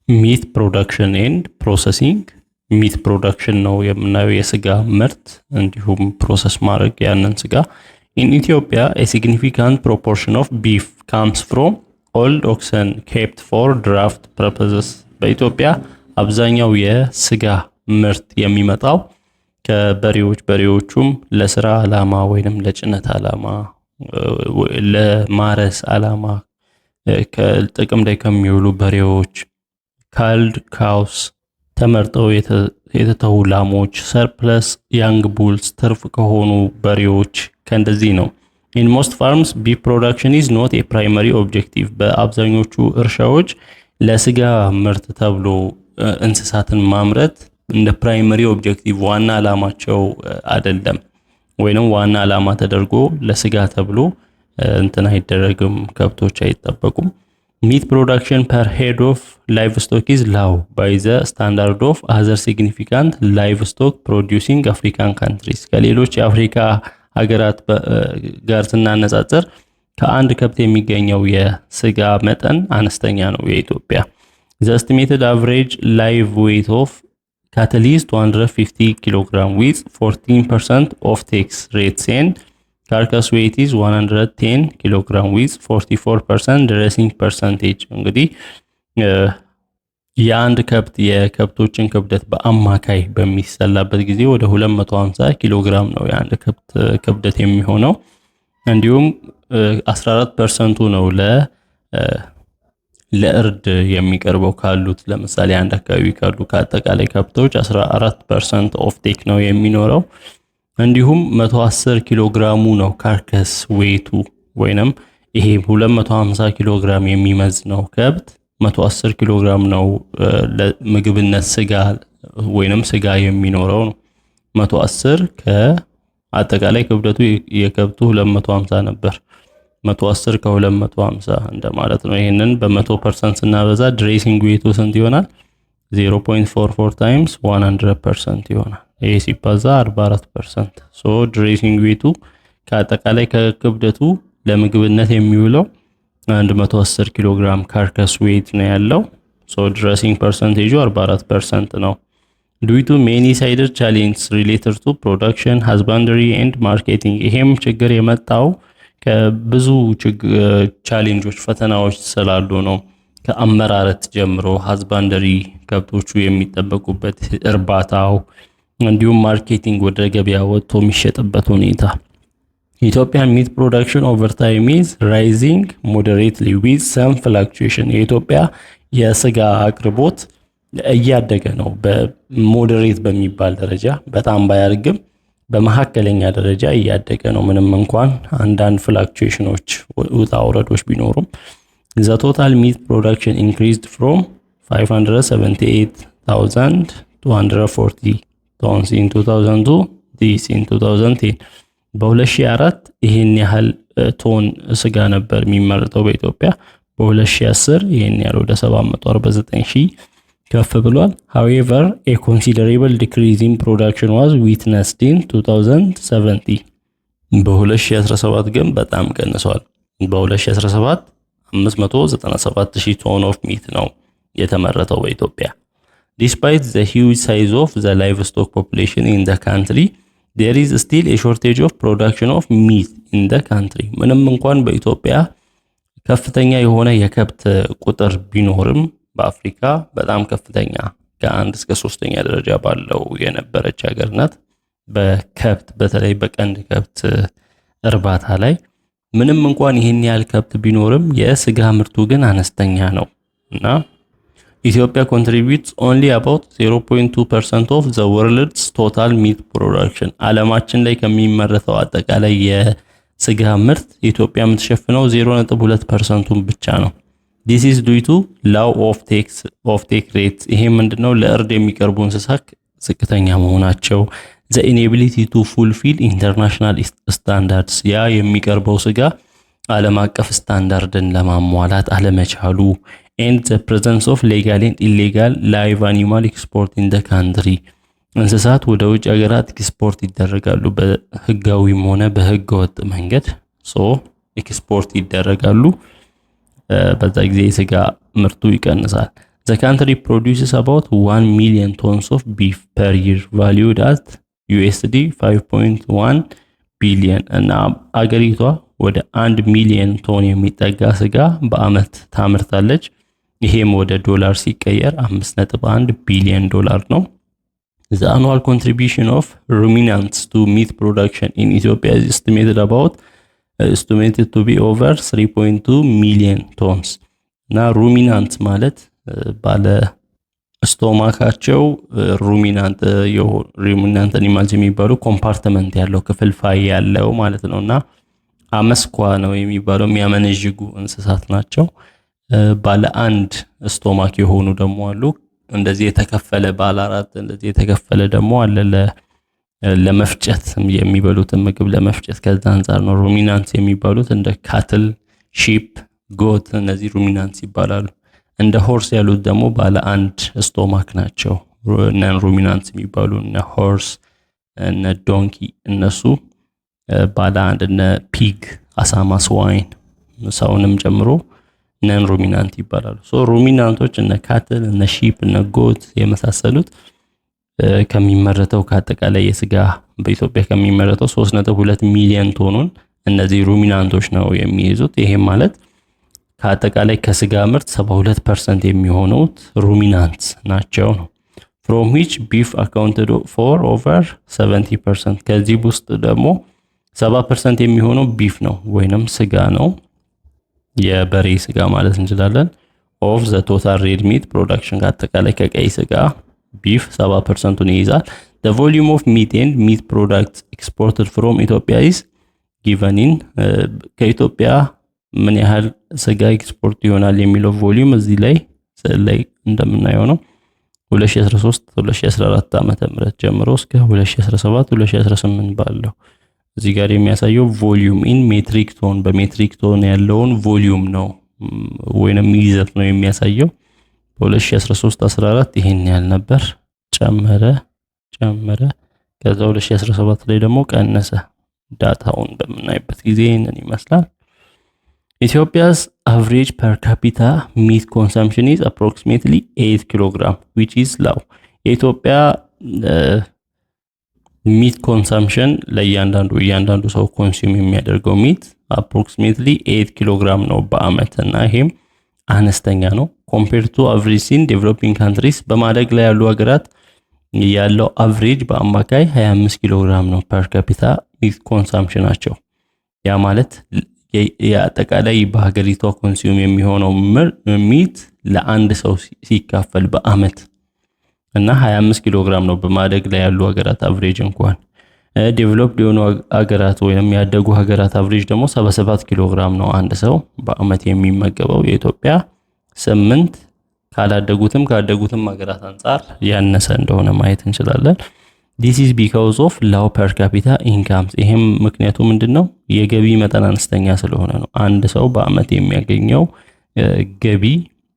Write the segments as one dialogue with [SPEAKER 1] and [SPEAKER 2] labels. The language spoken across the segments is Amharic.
[SPEAKER 1] ሚት ፕሮዳክሽን ኤንድ ፕሮሰሲንግ። ሚት ፕሮዳክሽን ነው የምናየው የስጋ ምርት እንዲሁም ፕሮሰስ ማድረግ ያንን ስጋ። ኢን ኢትዮጵያ a significant proportion of beef comes from old oxen kept for draft purposes። በኢትዮጵያ አብዛኛው የስጋ ምርት የሚመጣው በሬዎቹም ለስራ ዓላማ ወይንም ለጭነት ዓላማ ለማረስ ዓላማ ከጥቅም ላይ ከሚውሉ በሬዎች ካልድ ካውስ ተመርጠው የተተው ላሞች ሰርፕለስ ያንግ ቡልስ ትርፍ ከሆኑ በሬዎች ከእንደዚህ ነው። In most farms beef production is not a primary objective። በአብዛኞቹ እርሻዎች ለስጋ ምርት ተብሎ እንስሳትን ማምረት እንደ ፕራይመሪ ኦብጀክቲቭ ዋና ዓላማቸው አይደለም፣ ወይንም ዋና ዓላማ ተደርጎ ለስጋ ተብሎ እንትን አይደረግም፣ ከብቶች አይጠበቁም። Meat production per head of livestock is low by the standard of other significant livestock producing African countries። ከሌሎች የአፍሪካ ሀገራት ጋር ስናነጻጽር ከአንድ ከብት የሚገኘው የስጋ መጠን አነስተኛ ነው የኢትዮጵያ። The estimated average live weight of cattle is 250 kg with 14% of tax rates and carcass weight is 110 kg with 44% dressing percentage። እንግዲህ የአንድ ከብት የከብቶችን ክብደት በአማካይ በሚሰላበት ጊዜ ወደ 250 ኪሎ ግራም ነው የአንድ ከብት ክብደት የሚሆነው። እንዲሁም 14% ነው ለእርድ የሚቀርበው ካሉት ለምሳሌ አንድ አካባቢ ካሉ ከአጠቃላይ ከብቶች 14% ኦፍ ቴክ ነው የሚኖረው። እንዲሁም 110 ኪሎ ግራሙ ነው ካርከስ ዌይቱ ወይንም ይሄ 250 ኪሎ ግራም የሚመዝነው ከብት 110 ኪሎ ግራም ነው ለምግብነት ስጋ ወይንም ስጋ የሚኖረው ነው። 110 ከአጠቃላይ ክብደቱ የከብቱ 250 ነበር። 110 ከ250 እንደማለት ነው። ይሄንን በ100% ስናበዛ ድሬሲንግ ዌይቱ ስንት ይሆናል? 0.44 ታይምስ 100% ይሆናል። ይሄ ሲባዛ 44%። ሶ ድሬሲንግ ዌይቱ ከአጠቃላይ ከክብደቱ ለምግብነት የሚውለው 110 ኪሎ ግራም ካርከስ ዌይት ነው ያለው። ሶ ድሬሲንግ ፐርሰንቴጁ 44% ነው። ዱቱ ሜኒ ሳይድድ ቻሌንጅስ ሪሌትድ ቱ ፕሮዳክሽን ሃዝባንደሪ ኤንድ ማርኬቲንግ። ይሄም ችግር የመጣው ከብዙ ቻሌንጆች ፈተናዎች ስላሉ ነው። ከአመራረት ጀምሮ ሃዝባንደሪ ከብቶቹ የሚጠበቁበት እርባታው፣ እንዲሁም ማርኬቲንግ ወደ ገበያ ወጥቶ የሚሸጥበት ሁኔታ። ኢትዮጵያን ሚት ፕሮዳክሽን ኦቨር ታይም ኢዝ ራይዚንግ ሞዴሬትሊ ዊዝ ሰም ፍላክቹዌሽን። የኢትዮጵያ የስጋ አቅርቦት እያደገ ነው በሞዴሬት በሚባል ደረጃ፣ በጣም ባያድግም በመካከለኛ ደረጃ እያደገ ነው። ምንም እንኳን አንዳንድ ፍላክቹዌሽኖች ውጣ ውረዶች ቢኖሩም the total meat production increased from 578,240 tons in 2002 this in 2010። በ2004 ይሄን ያህል ቶን ስጋ ነበር የሚመረተው በኢትዮጵያ። በ2010 ይሄን ያህል ወደ 749,000 ከፍ ብሏል። however a considerable decrease in production was witnessed in 2017። በ2017 ግን በጣም ቀንሷል። በ2017 597,000 ቶን ኦፍ ሚት ነው የተመረተው በኢትዮጵያ። despite the huge size of the livestock population in the country there is still a shortage of production of meat in the country። ምንም እንኳን በኢትዮጵያ ከፍተኛ የሆነ የከብት ቁጥር ቢኖርም በአፍሪካ በጣም ከፍተኛ ከ1 እስከ 3ኛ ደረጃ ባለው የነበረች ሀገር ናት። በከብት በተለይ በቀንድ ከብት እርባታ ላይ ምንም እንኳን ይሄን ያህል ከብት ቢኖርም የስጋ ምርቱ ግን አነስተኛ ነው እና ኢትዮጵያ contributes only about 0.2% of the world's total meat production። ዓለማችን ላይ ከሚመረተው አጠቃላይ የስጋ ምርት ኢትዮጵያ የምትሸፍነው 0.2% ብቻ ነው። this is due to low of take rates። ይሄ ምንድነው? ለእርድ የሚቀርቡ እንስሳት ዝቅተኛ መሆናቸው፣ the inability to fulfill international standards። ያ የሚቀርበው ስጋ ዓለም አቀፍ ስታንዳርድን ለማሟላት አለመቻሉ፣ and the presence of legal and illegal live animal export in the country። እንስሳት ወደ ውጭ ሀገራት ኤክስፖርት ይደረጋሉ በህጋዊም ሆነ በህገወጥ መንገድ ኤክስፖርት ይደረጋሉ። በዛ ጊዜ የስጋ ምርቱ ይቀንሳል። The country produces about 1 million tons of beef per year valued at USD 5.1 ቢሊየን እና አገሪቷ ወደ 1 ሚሊዮን ቶን የሚጠጋ ስጋ በአመት ታመርታለች። ይሄም ወደ ዶላር ሲቀየር 5.1 ቢሊዮን ዶላር ነው። The annual contribution of ruminants to meat production in Ethiopia is estimated to be over 3.2 million tons. እና ሩሚናንት ማለት ባለ ስቶማካቸው ሩሚናንት አኒማልስ የሚባሉ ኮምፓርትመንት ያለው ክፍልፋይ ያለው ማለት ነውና አመስኳ ነው የሚባለው የሚያመነዥጉ እንስሳት ናቸው። ባለ አንድ ስቶማክ የሆኑ ደግሞ አሉ። እንደዚህ የተከፈለ ባለ አራት እንደዚህ የተከፈለ ደግሞ አለ ለመፍጨት የሚበሉትን ምግብ ለመፍጨት። ከዛ አንፃር ነው ሩሚናንት የሚባሉት። እንደ ካትል፣ ሺፕ፣ ጎት እነዚህ ሩሚናንት ይባላሉ። እንደ ሆርስ ያሉት ደግሞ ባለ አንድ ስቶማክ ናቸው። ነን ሩሚናንት የሚባሉ እነ ሆርስ እነ ዶንኪ እነሱ ባለ አንድ እነ ፒግ፣ አሳማ፣ ስዋይን ሰውንም ጨምሮ ነን ሩሚናንት ይባላሉ። ሩሚናንቶች እነ ካትል እነ ሺፕ እነ ጎት የመሳሰሉት ከሚመረተው ከአጠቃላይ የስጋ በኢትዮጵያ ከሚመረተው 3.2 ሚሊዮን ቶኑን እነዚህ ሩሚናንቶች ነው የሚይዙት። ይሄም ማለት ከአጠቃላይ ከስጋ ምርት 72% የሚሆኑት ሩሚናንትስ ናቸው ነው። from which beef accounted for over 70%። ከዚህ ውስጥ ደግሞ 70% የሚሆነው ቢፍ ነው ወይንም ስጋ ነው፣ የበሬ ስጋ ማለት እንችላለን። of the total red meat production ከአጠቃላይ ከቀይ ስጋ ቢፍ 70%ን ይይዛል። the volume of meat and meat products exported from Ethiopia is given in ከኢትዮጵያ ምን ያህል ስጋ ኤክስፖርት ይሆናል የሚለው ቮሊዩም እዚህ ላይ እንደምናየው ነው። 2013-2014 ዓመተ ምህረት ጀምሮ እስከ 2017-2018 ባለው እዚህ ጋር የሚያሳየው ቮሊዩም ኢን ሜትሪክ ቶን በሜትሪክ ቶን ያለውን ቮሊዩም ነው ወይንም ይዘት ነው የሚያሳየው። በ2013-14 ይሄን ያህል ነበር፣ ጨመረ ከዛ 2017 ላይ ደግሞ ቀነሰ። ዳታውን በምናይበት ጊዜ ይሄንን ይመስላል። Ethiopia's average per capita meat consumption is approximately 8 kg, which is low. የኢትዮጵያ ሚት ኮንሰምፕሽን ለእያንዳንዱ ሰው ኮንሱም የሚያደርገው ሚት approximately 8 kg ነው በአመት እና ይሄም አነስተኛ ነው compared to average in developing countries። በማደግ ላይ ያሉ ሀገራት ያለው አቨሬጅ በአማካይ 25 kg ነው per capita ሚት ኮንሰምፕሽናቸው። ያ ማለት የአጠቃላይ በሀገሪቷ ኮንሱም የሚሆነው ሚት ለአንድ ሰው ሲካፈል በአመት እና 25 ኪሎ ግራም ነው በማደግ ላይ ያሉ ሀገራት አቨሬጅ። እንኳን ዴቨሎፕድ የሆኑ ሀገራት ወይንም ያደጉ ሀገራት አቨሬጅ ደግሞ 77 ኪሎ ግራም ነው አንድ ሰው በአመት የሚመገበው። የኢትዮጵያ 8 ካደጉትም ሀገራት አንፃር ያነሰ እንደሆነ ማየት እንችላለን። This is because of low per capita incomes። ይሄም ምክንያቱ ምንድነው? የገቢ መጠን አነስተኛ ስለሆነ ነው። አንድ ሰው በአመት የሚያገኘው ገቢ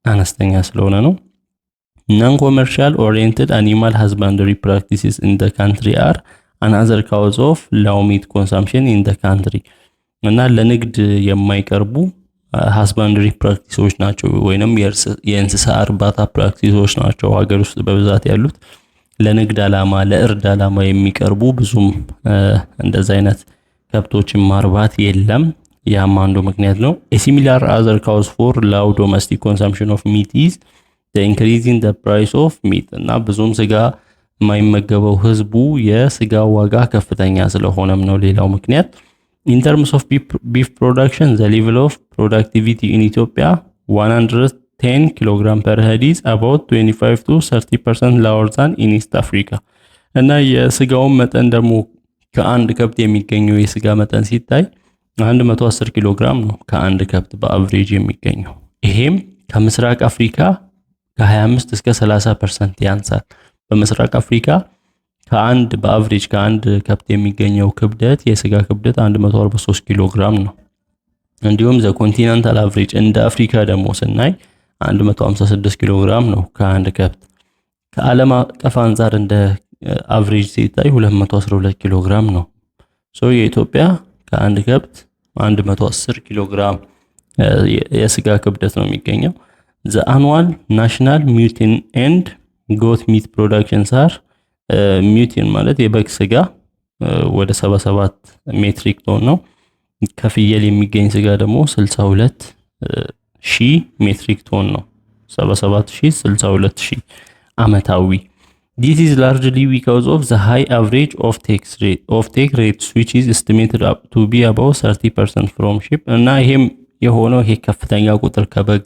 [SPEAKER 1] አነስተኛ ስለሆነ ነው። Non-commercial oriented animal husbandry practices in the country are another cause of low meat consumption in the country። እና ለንግድ የማይቀርቡ husbandry practices ናቸው ወይንም የእንስሳ እርባታ practices ናቸው ሀገር ውስጥ በብዛት ያሉት። ለንግድ ዓላማ ለእርድ ዓላማ የሚቀርቡ ብዙም እንደዛ አይነት ከብቶችን ማርባት የለም። ያም አንዱ ምክንያት ነው። A similar other cause for low domestic consumption of meat is the increase in the price of meat። እና ብዙም ስጋ የማይመገበው ህዝቡ የስጋ ዋጋ ከፍተኛ ስለሆነም ነው ሌላው ምክንያት። In terms of beef production, the level of productivity in Ethiopia 110 kg per head is about 25 to 30% lower than in East Africa። እና የስጋው መጠን ደግሞ ከአንድ ከብት የሚገኘው የስጋ መጠን ሲታይ 110 ኪሎ ግራም ነው ከአንድ ከብት በአቨሬጅ የሚገኘው። ይሄም ከምስራቅ አፍሪካ ከ25 እስከ 30% ያንሳል። በምስራቅ አፍሪካ በአቨሬጅ ከአንድ ከብት የሚገኘው ክብደት የስጋ ክብደት 143 ኪሎ ግራም ነው። እንዲሁም ዘ ኮንቲኔንታል አቨሬጅ እንደ አፍሪካ ደግሞ ስናይ 156 ኪሎ ግራም ነው ከአንድ ከብት። ከዓለም አቀፍ አንፃር እንደ አቨሬጅ ሲታይ 212 ኪሎ ግራም ነው። የኢትዮጵያ ከአንድ ከብት 110 ኪሎ ግራም የስጋ ክብደት ነው የሚገኘው። the annual national mutton and goat meat productions are mutton ማለት የበግ ስጋ ወደ 77 ሜትሪክ ቶን ነው። ከፍየል የሚገኝ ስጋ ደግሞ 62 ሺህ ሜትሪክ ቶን ነው። 77,000 62,000 አመታዊ። This is largely because of the high average of take rates which is estimated up to be about 30% from sheep እና ይሄም የሆነው ይሄ ከፍተኛ ቁጥር ከበግ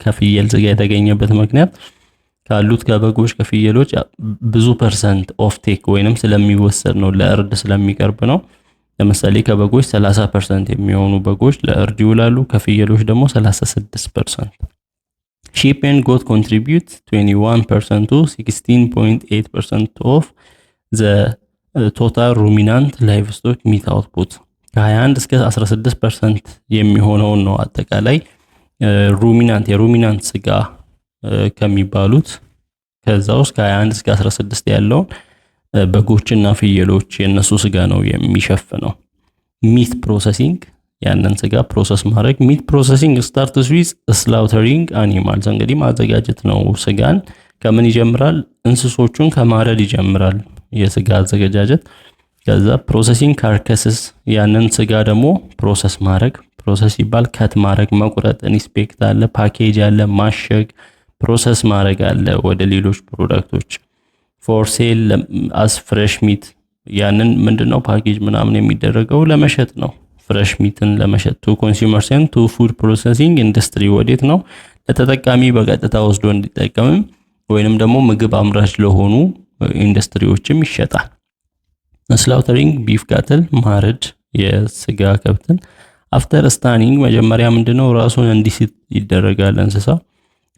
[SPEAKER 1] ከፍየል ስጋ የተገኘበት ምክንያት ካሉት ከበጎች ከፍየሎች ብዙ ፐርሰንት ኦፍ ቴክ ወይንም ስለሚወሰድ ነው፣ ለእርድ ስለሚቀርብ ነው። ለምሳሌ ከበጎች 30% የሚሆኑ በጎች ለእርድ ይውላሉ፣ ከፍየሎች ደግሞ 36%። Sheep and goat contribute 21% to 16.8% of the total ruminant livestock meat output። ከ21 እስከ 16% የሚሆነውን ነው አጠቃላይ የሩሚናንት ስጋ ከሚባሉት ከዛ ውስጥ ከ21 እስከ 16 ያለውን በጎችና ፍየሎች የነሱ ስጋ ነው የሚሸፍነው። ሚት ፕሮሰሲንግ ያንን ስጋ ፕሮሰስ ማድረግ። ሚት ፕሮሰሲንግ ስታርትስ ዊዝ ስላውተሪንግ አኒማልስ። እንግዲህ ማዘጋጀት ነው። ስጋን ከምን ይጀምራል? እንስሶቹን ከማረድ ይጀምራል የስጋ አዘገጃጀት። ከዛ ፕሮሰሲንግ ካርከስስ ያንን ስጋ ደግሞ ፕሮሰስ ማድረግ። ፕሮሰስ ይባል ከት ማድረግ፣ መቁረጥ፣ ኢንስፔክት አለ፣ ፓኬጅ አለ፣ ማሸግ፣ ፕሮሰስ ማድረግ አለ ወደ ሌሎች ፕሮዳክቶች። ፎር ሴል አስ ፍሬሽ ሚት ያንን ምንድነው ፓኬጅ ምናምን የሚደረገው ለመሸጥ ነው። ፍሬሽ ሚትን ለመሸጥ። ቱ ኮንሱመርስ ኤንድ ቱ ፉድ ፕሮሰሲንግ ኢንዱስትሪ ወዴት ነው? ለተጠቃሚ በቀጥታ ወስዶ እንዲጠቀምም ወይንም ደግሞ ምግብ አምራች ለሆኑ ኢንዱስትሪዎችም ይሸጣል። ስላውተሪንግ ቢፍ ካትል ማረድ የስጋ ከብትን። አፍተር ስታኒንግ መጀመሪያ ምንድነው ራሱን እንዲስት ይደረጋል እንስሳ።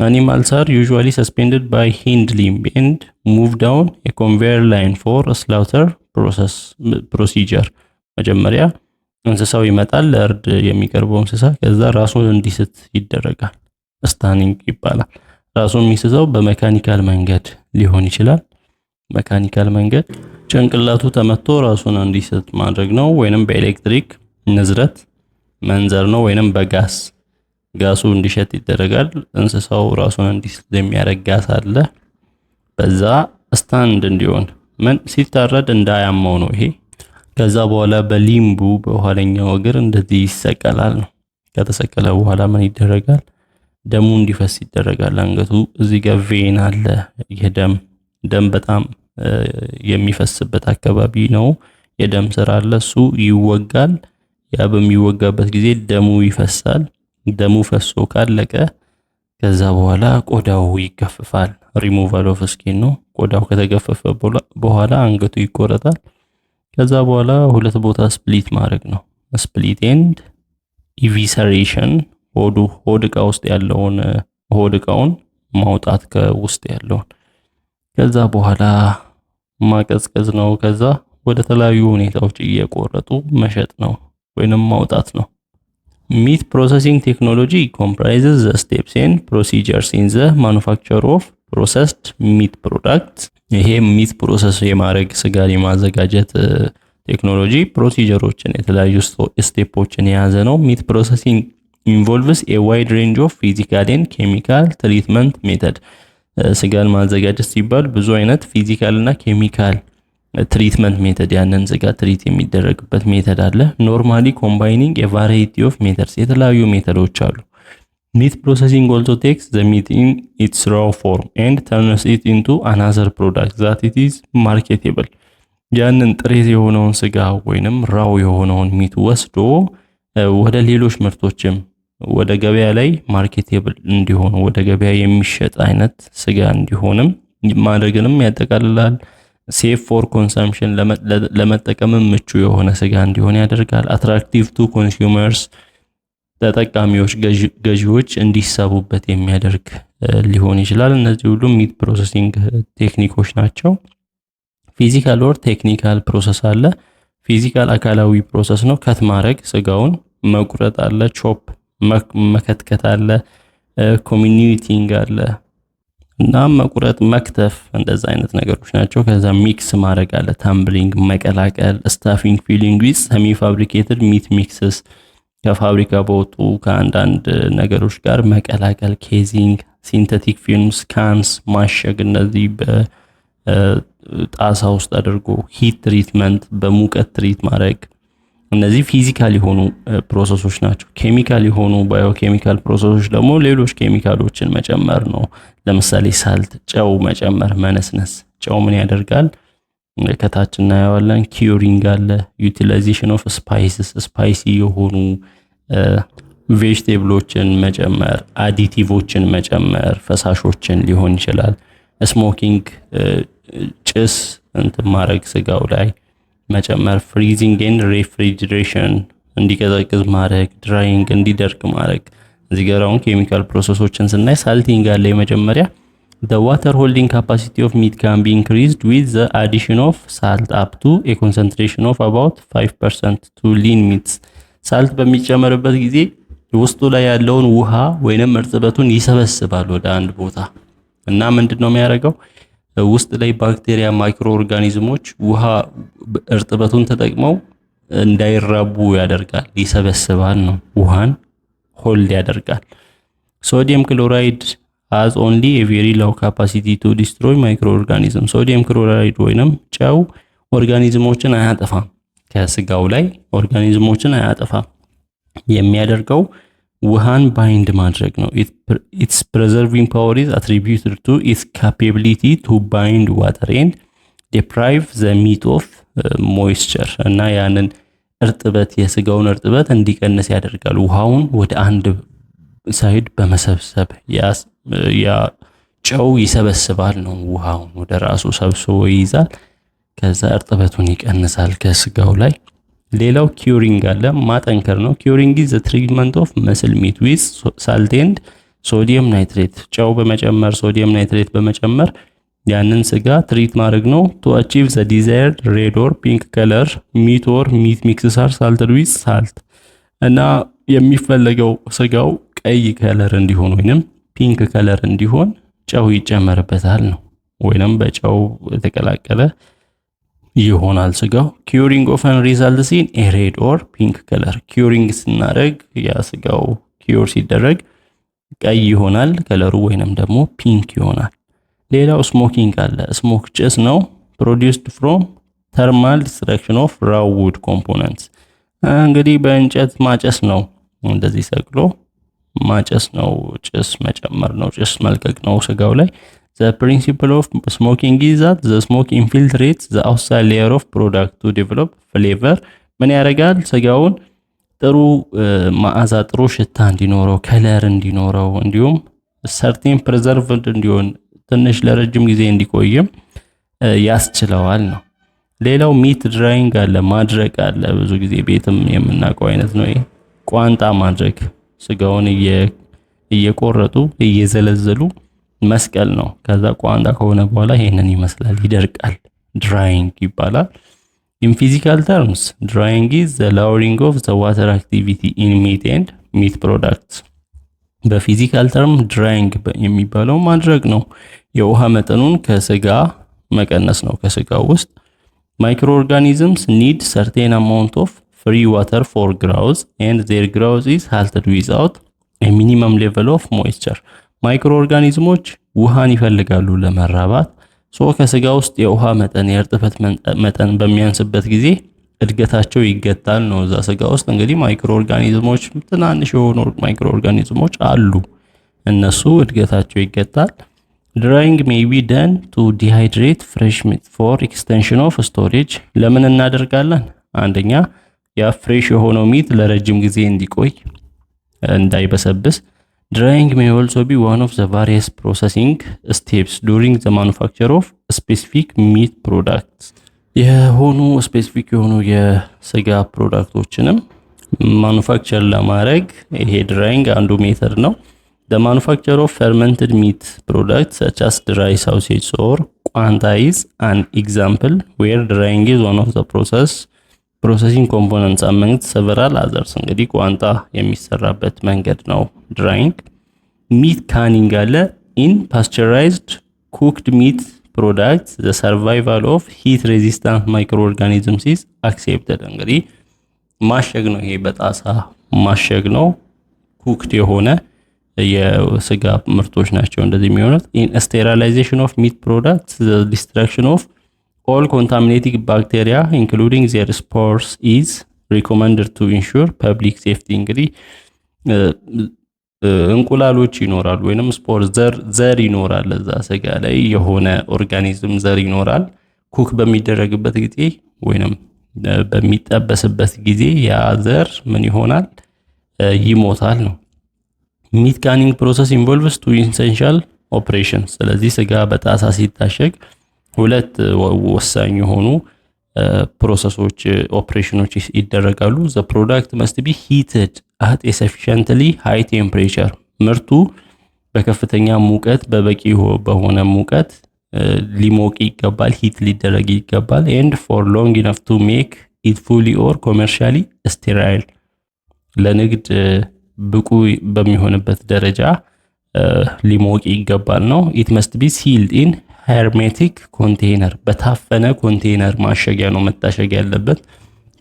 [SPEAKER 1] Animals are usually suspended by hind limb and moved down a conveyor line for a slaughter procedure። መጀመሪያ እንስሳው ይመጣል ለእርድ የሚቀርበው እንስሳ፣ ከዛ ራሱን እንዲስት ይደረጋል። ስታኒንግ ይባላል። ራሱን የሚስተው በሜካኒካል መንገድ ሊሆን ይችላል። ሜካኒካል መንገድ ጭንቅላቱ ተመቶ ራሱን እንዲስት ማድረግ ነው፣ ወይንም በኤሌክትሪክ ንዝረት መንዘር ነው፣ ወይንም በጋስ ጋሱ እንዲሸት ይደረጋል። እንስሳው ራሱን እንዲስት የሚያደርግ ጋስ አለ። በዛ ስታንድ እንዲሆን ምን ሲታረድ እንዳያመው ነው ይሄ። ከዛ በኋላ በሊምቡ በኋለኛው እግር እንደዚህ ይሰቀላል ነው። ከተሰቀለ በኋላ ምን ይደረጋል? ደሙ እንዲፈስ ይደረጋል። አንገቱ እዚህ ጋር ቬን አለ። ደም በጣም የሚፈስበት አካባቢ ነው። የደም ስር አለ። እሱ ይወጋል። ያ በሚወጋበት ጊዜ ደሙ ይፈሳል። ደሙ ፈሶ ካለቀ ከዛ በኋላ ቆዳው ይገፈፋል። ሪሙቫል ኦፍ ስኪን ነው። ቆዳው ከተገፈፈ በኋላ አንገቱ ይቆረጣል። ከዛ በኋላ ሁለት ቦታ ስፕሊት ማድረግ ነው። ስፕሊት ኤንድ ኢቪሰሬሽን ሆድ ዕቃ ውስጥ ያለውን ሆድ ዕቃውን ማውጣት ከውስጥ ያለውን። ከዛ በኋላ ማቀዝቀዝ ነው። ከዛ ወደ ተለያዩ ሁኔታዎች እየቆረጡ መሸጥ ነው ወይንም ማውጣት ነው። Meat processing technology comprises the steps and procedures in the manufacture of processed meat products። ይሄ ሚት ፕሮሰስ የማድረግ ስጋ የማዘጋጀት ቴክኖሎጂ ፕሮሲጀሮችን የተለያዩ ስቴፖችን የያዘ ነው። ሚት ፕሮሰሲንግ involves a wide range of physical and chemical treatment method። ስጋን ማዘጋጀት ሲባል ብዙ አይነት ፊዚካል እና ኬሚካል ትሪትመንት ሜተድ ያንን ስጋ ትሪት የሚደረግበት ሜተድ አለ። ኖርማሊ ኮምባይኒንግ ኤ ቫራይቲ ኦፍ ሜተድስ የተለያዩ ሜተዶች አሉ። ሚት ፕሮሰሲንግ ኦልሶ ቴክስ ዘ ሚት ኢን ኢትስ ራው ፎርም ኤንድ ተርንስ ኢት ኢንቱ አናዘር ፕሮዳክት ዛት ኢት ኢዝ ማርኬቴብል። ያንን ጥሬ የሆነውን ስጋ ወይንም ራው የሆነውን ሚት ወስዶ ወደ ሌሎች ምርቶችም ወደ ገበያ ላይ ማርኬቴብል እንዲሆኑ ወደ ገበያ የሚሸጥ አይነት ስጋ እንዲሆንም ማድረግንም ያጠቃልላል። ሴፍ ፎር ኮንሰምፕሽን ለመጠቀም ምቹ የሆነ ስጋ እንዲሆን ያደርጋል። አትራክቲቭ ቱ ኮንሱመርስ ተጠቃሚዎች ገዢዎች እንዲሳቡበት የሚያደርግ ሊሆን ይችላል። እነዚህ ሁሉ ሚት ፕሮሰሲንግ ቴክኒኮች ናቸው። ፊዚካል ኦር ቴክኒካል ፕሮሰስ አለ። ፊዚካል አካላዊ ፕሮሰስ ነው። ከት ማድረግ ስጋውን መቁረጥ አለ። ቾፕ መከትከት አለ። ኮሚኒቲንግ አለ እና መቁረጥ መክተፍ እንደዛ አይነት ነገሮች ናቸው። ከዛ ሚክስ ማድረግ አለ። ታምብሊንግ መቀላቀል። ስታፊንግ ፊሊንግ ዊዝ ሰሚ ፋብሪኬትድ ሚት ሚክስስ ከፋብሪካ በወጡ ከአንዳንድ ነገሮች ጋር መቀላቀል። ኬዚንግ ሲንተቲክ ፊልምስ፣ ካንስ ማሸግ፣ እነዚህ በጣሳ ውስጥ አድርጎ ሂት ትሪትመንት፣ በሙቀት ትሪት ማድረግ፣ እነዚህ ፊዚካል የሆኑ ፕሮሰሶች ናቸው። ኬሚካል የሆኑ ባዮኬሚካል ፕሮሰሶች ደግሞ ሌሎች ኬሚካሎችን መጨመር ነው። ለምሳሌ ሳልት፣ ጨው መጨመር፣ መነስነስ። ጨው ምን ያደርጋል? ከታች እናየዋለን። ኪዩሪንግ አለ። ዩቲላይዜሽን ኦፍ ስፓይስስ፣ ስፓይሲ የሆኑ ቬጅቴብሎችን መጨመር፣ አዲቲቮችን መጨመር፣ ፈሳሾችን ሊሆን ይችላል። ስሞኪንግ፣ ጭስ እንትን ማድረግ ስጋው ላይ መጨመር፣ ፍሪዚንግ ኤንድ ሬፍሪጅሬሽን እንዲቀዘቅዝ ማድረግ፣ ድራይንግ እንዲደርቅ ማድረግ። እዚህ ጋር አሁን ኬሚካል ፕሮሰሶችን ስናይ ሳልቲንግ አለ። የመጀመሪያ the water holding capacity of meat can be increased with the addition of salt up to a concentration of about 5% to lean meats። ሳልት በሚጨመርበት ጊዜ ውስጡ ላይ ያለውን ውሃ ወይንም እርጥበቱን ይሰበስባል ወደ አንድ ቦታ እና ምንድነው የሚያደርገው? ውስጥ ላይ ባክቴሪያ፣ ማይክሮ ኦርጋኒዝሞች ውሃ እርጥበቱን ተጠቅመው እንዳይራቡ ያደርጋል። ይሰበስባል ነው፣ ውሃን ሆልድ ያደርጋል። ሶዲየም ክሎራይድ has only a very low capacity to destroy microorganisms። ሶዲየም ክሎራይድ ወይንም ጨው ኦርጋኒዝሞችን አያጠፋም፣ ከስጋው ላይ ኦርጋኒዝሞችን አያጠፋም። የሚያደርገው ውሃን ባይንድ ማድረግ ነው። its preserving power is attributed to its capability to bind water and deprive the meat of moisture። እና ያንን እርጥበት የስጋውን እርጥበት እንዲቀንስ ያደርጋል። ውሃውን ወደ አንድ ሳይድ በመሰብሰብ ያ ጨው ይሰበስባል ነው፣ ውሃውን ወደ ራሱ ሰብስቦ ይይዛል። ከዛ እርጥበቱን ይቀንሳል ከስጋው ላይ። ሌላው ኪዩሪንግ አለ፣ ማጠንከር ነው። ኪዩሪንግ is the treatment of muscle meat with salt and sodium nitrate። ጨው በመጨመር ሶዲየም ናይትሬት በመጨመር ያንን ስጋ ትሪት ማድረግ ነው። to achieve the desired red or pink color meat or meat mixes are salted with salt። እና የሚፈለገው ስጋው ቀይ ከለር እንዲሆን ወይንም ፒንክ ከለር እንዲሆን ጨው ይጨመርበታል ነው፣ ወይንም በጨው የተቀላቀለ ይሆናል ስጋው። ኪዩሪንግ ኦፈን ሪዛልትስ ኢን ኤ ሬድ ኦር ፒንክ ከለር። ኪዩሪንግ ስናደርግ ያ ስጋው ኪዩር ሲደረግ ቀይ ይሆናል ከለሩ ወይንም ደግሞ ፒንክ ይሆናል። ሌላው ስሞኪንግ አለ። ስሞክ ጭስ ነው። ፕሮዲውስድ ፍሮም ተርማል ዲስትራክሽን ኦፍ raw wood components። እንግዲህ በእንጨት ማጨስ ነው፣ እንደዚህ ሰቅሎ ማጨስ ነው፣ ጭስ መጨመር ነው፣ ጭስ መልቀቅ ነው ስጋው ላይ። The principle of smoking is that the smoke infiltrates the outside layer of product to develop flavor። ምን ያደርጋል? ስጋውን ጥሩ መዓዛ፣ ጥሩ ሽታ እንዲኖረው፣ ከለር እንዲኖረው፣ እንዲሁም certain preserved እንዲሆን ትንሽ ለረጅም ጊዜ እንዲቆይም ያስችለዋል ነው። ሌላው ሚት ድራይንግ አለ፣ ማድረቅ አለ። ብዙ ጊዜ ቤትም የምናውቀው አይነት ነው። ቋንጣ ማድረግ፣ ስጋውን እየቆረጡ እየዘለዘሉ መስቀል ነው። ከዛ ቋንጣ ከሆነ በኋላ ይሄንን ይመስላል፣ ይደርቃል። ድራይንግ ይባላል። in physical terms drying is the lowering of the water activity in meat and meat products። በፊዚካል ተርም ድራይንግ የሚባለው ማድረግ ነው፣ የውሃ መጠኑን ከስጋ መቀነስ ነው። ከስጋው ውስጥ ማይክሮ ኦርጋኒዝምስ need certain amount of free water for growth and their growth is halted without a minimum level of moisture። ማይክሮ ኦርጋኒዝሞች ውሃን ይፈልጋሉ ለመራባት። ከስጋ ውስጥ የውሃ መጠን የእርጥበት መጠን በሚያንስበት ጊዜ እድገታቸው ይገታል ነው። እዛ ስጋ ውስጥ እንግዲህ ማይክሮ ኦርጋኒዝሞች፣ ትናንሽ የሆኑ ማይክሮ ኦርጋኒዝሞች አሉ፣ እነሱ እድገታቸው ይገታል። drying may be done to dehydrate fresh meat for extension of storage። ለምን እናደርጋለን? አንደኛ ያ ፍሬሽ የሆነው ሚት ለረጅም ጊዜ እንዲቆይ እንዳይበሰብስ። drying may also be one of the various processing steps during the manufacture of specific meat products። የሆኑ ስፔሲፊክ የሆኑ የስጋ ፕሮዳክቶችንም ማኑፋክቸር ለማድረግ ይሄ ድራይንግ አንዱ ሜተድ ነው። the manufacture of fermented meat products such as dry sausage or ቋንጣ is an example where drying is one of the processing components among several others። እንግዲህ ቋንጣ የሚሰራበት መንገድ ነው ድራይንግ። ሚት ካኒንግ አለ። in pasteurized cooked meat products the survival of heat resistant microorganisms is accepted። እንግዲህ ማሸግ ነው፣ ይሄ በጣሳ ማሸግ ነው። ኩክድ የሆነ የስጋ ምርቶች ናቸው እንደዚህ የሚሆኑት። ኢን ስቴሪላይዜሽን ኦፍ ሚት ፕሮዳክትስ ዘ ዲስትራክሽን ኦፍ ኦል ኮንታሚኔቲንግ ባክቴሪያ ኢንክሉዲንግ ዜር ስፖርስ ኢዝ ሪኮመንድድ ቱ ኢንሹር ፐብሊክ ሴፍቲ። እንግዲህ እንቁላሎች ይኖራሉ ወይንም ስፖር ዘር ይኖራል እዛ ስጋ ላይ የሆነ ኦርጋኒዝም ዘር ይኖራል። ኩክ በሚደረግበት ጊዜ ወይንም በሚጠበስበት ጊዜ ያ ዘር ምን ይሆናል? ይሞታል ነው። ሚት ካኒንግ ፕሮሰስ ኢንቮልቭስ ቱ ኢሰንሻል ኦፕሬሽን። ስለዚህ ስጋ በጣሳ ሲታሸግ ሁለት ወሳኝ የሆኑ ፕሮሰሶች ኦፕሬሽኖች ይደረጋሉ። ዘ ፕሮዳክት መስት ቢ ሂትድ አት ኤ ሰፊሸንትሊ ሃይ ቴምፕሬቸር። ምርቱ በከፍተኛ ሙቀት በበቂ በሆነ ሙቀት ሊሞቅ ይገባል፣ ሂት ሊደረግ ይገባል። ኤንድ ፎር ሎንግ ኢነፍ ቱ ሜክ ኢት ፉሊ ኦር ኮመርሻሊ ስቴራይል። ለንግድ ብቁ በሚሆንበት ደረጃ ሊሞቅ ይገባል ነው። ኢት መስት ቢ ሲልድ ኢን ሄርሜቲክ ኮንቴነር። በታፈነ ኮንቴነር ማሸጊያ ነው መታሸግ ያለበት።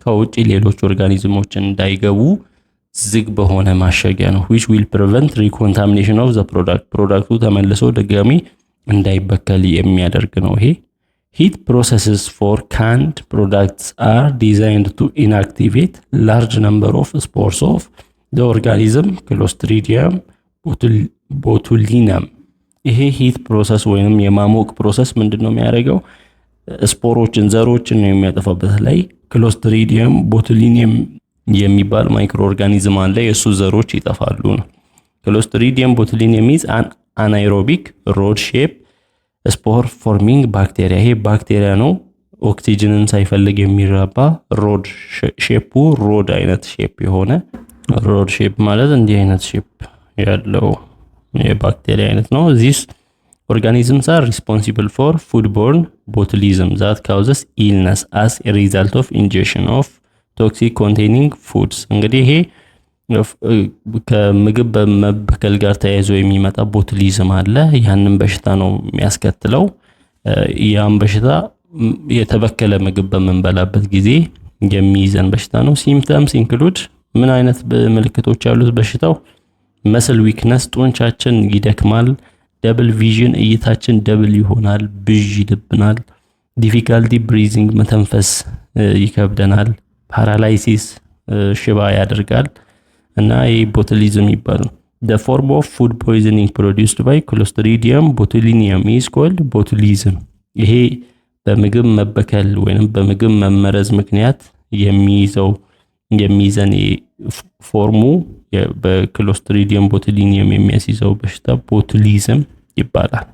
[SPEAKER 1] ከውጭ ሌሎች ኦርጋኒዝሞች እንዳይገቡ ዝግ በሆነ ማሸጊያ ነው። which will prevent recontamination of the product። ፕሮዳክቱ ተመልሶ ድጋሚ እንዳይበከል የሚያደርግ ነው። ይሄ heat processes for canned products are designed to inactivate large number of spores of the organism Clostridium botulinum። ይሄ ሂት ፕሮሰስ ወይንም የማሞቅ ፕሮሰስ ምንድነው የሚያደርገው? ስፖሮችን ዘሮችን ነው የሚያጠፋበት። ላይ ክሎስትሪዲየም ቦቱሊኒየም የሚባል ማይክሮ ኦርጋኒዝም አለ፣ የሱ ዘሮች ይጠፋሉ ነው። ክሎስትሪዲየም ቦቱሊኒየም ኢዝ አን አናይሮቢክ ሮድ ሼፕ ስፖር ፎርሚንግ ባክቴሪያ። ይሄ ባክቴሪያ ነው ኦክሲጅንን ሳይፈልግ የሚራባ ሮድ ሼፑ ሮድ አይነት ሼፕ የሆነ ሮድ ሼፕ ማለት እንዲህ አይነት ሼፕ ያለው የባክቴሪያ አይነት ነው። ዚስ ኦርጋኒዝምስ አር ሪስፖንሲብል ፎር ፉድቦርን ቦቱሊዝም ዛት ካውዘስ ኢልነስ አስ ኤ ሪዛልት ኦፍ ኢንጀክሽን ኦፍ ቶክሲክ ኮንቴኒንግ ፉድስ። እንግዲህ ይሄ ከምግብ በመበከል ጋር ተያይዞ የሚመጣ ቦቱሊዝም አለ። ያንን በሽታ ነው የሚያስከትለው። ያን በሽታ የተበከለ ምግብ በምንበላበት ጊዜ የሚይዘን በሽታ ነው። ሲምፕተምስ ኢንክሉድ ምን አይነት ምልክቶች ያሉት በሽታው? መስል ዊክነስ፣ ጡንቻችን ይደክማል። ደብል ቪዥን፣ እይታችን ደብል ይሆናል፣ ብዥ ይልብናል። ዲፊካልቲ ብሪዚንግ፣ መተንፈስ ይከብደናል። ፓራላይሲስ፣ ሽባ ያደርጋል እና ይህ ቦቱሊዝም ይባላል። the form of food poisoning produced by Clostridium botulinum is called botulism። ይሄ በምግብ መበከል ወይንም በምግብ መመረዝ ምክንያት የሚይዘን ፎርሙ በክሎስትሪዲየም ቦቱሊኒየም የሚያስይዘው በሽታ ቦቱሊዝም ይባላል።